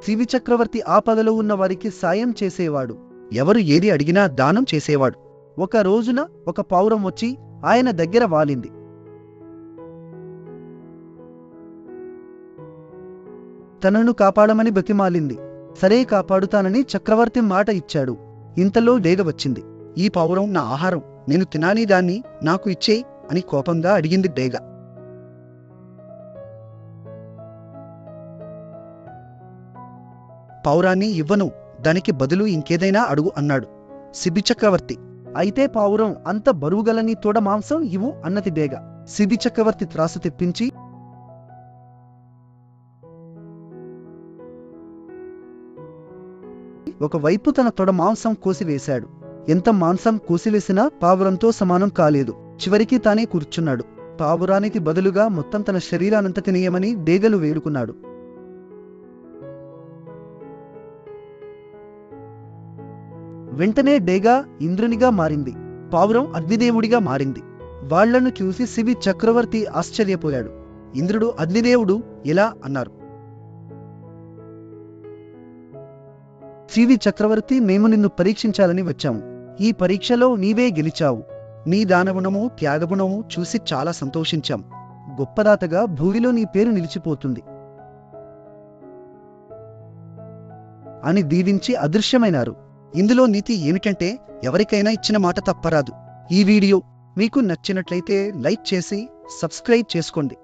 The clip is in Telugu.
శివి చక్రవర్తి ఆపదలో ఉన్న వారికి సాయం చేసేవాడు. ఎవరు ఏది అడిగినా దానం చేసేవాడు. ఒక రోజున ఒక పావురం వచ్చి ఆయన దగ్గర వాలింది. తనను కాపాడమని బతిమాలింది. సరే కాపాడుతానని చక్రవర్తి మాట ఇచ్చాడు. ఇంతలో డేగ వచ్చింది. ఈ పావురం నా ఆహారం, నేను తినాలి, దాన్ని నాకు ఇచ్చేయ్ అని కోపంగా అడిగింది డేగ. పావురాన్ని ఇవ్వను, దానికి బదులు ఇంకేదైనా అడుగు అన్నాడు శిబి చక్రవర్తి. అయితే పావురం అంత బరువుగలని తోడ మాంసం ఇవ్వు అన్నది డేగ. శిబి చక్రవర్తి త్రాసు తెప్పించి ఒకవైపు తన తొడ మాంసం కోసివేశాడు. ఎంత మాంసం కోసివేసినా పావురంతో సమానం కాలేదు. చివరికి తానే కూర్చున్నాడు. పావురానికి బదులుగా మొత్తం తన శరీరానంత తినేయమని డేగలు వేడుకున్నాడు. వెంటనే డేగ ఇంద్రునిగా మారింది. పావురం అగ్నిదేవుడిగా మారింది. వాళ్లను చూసి శివి చక్రవర్తి ఆశ్చర్యపోయాడు. ఇంద్రుడు అగ్నిదేవుడు ఎలా అన్నారు. శివి చక్రవర్తి, మేము నిన్ను పరీక్షించాలని వచ్చాము. ఈ పరీక్షలో నీవే గెలిచావు. నీ దానగుణము త్యాగగుణము చూసి చాలా సంతోషించాం. గొప్పదాతగా భూమిలో నీ పేరు నిలిచిపోతుంది అని దీవించి అదృశ్యమైనారు. ఇందులో నీతి ఏమిటంటే ఎవరికైనా ఇచ్చిన మాట తప్పరాదు. ఈ వీడియో మీకు నచ్చినట్లయితే లైక్ చేసి సబ్స్క్రైబ్ చేసుకోండి.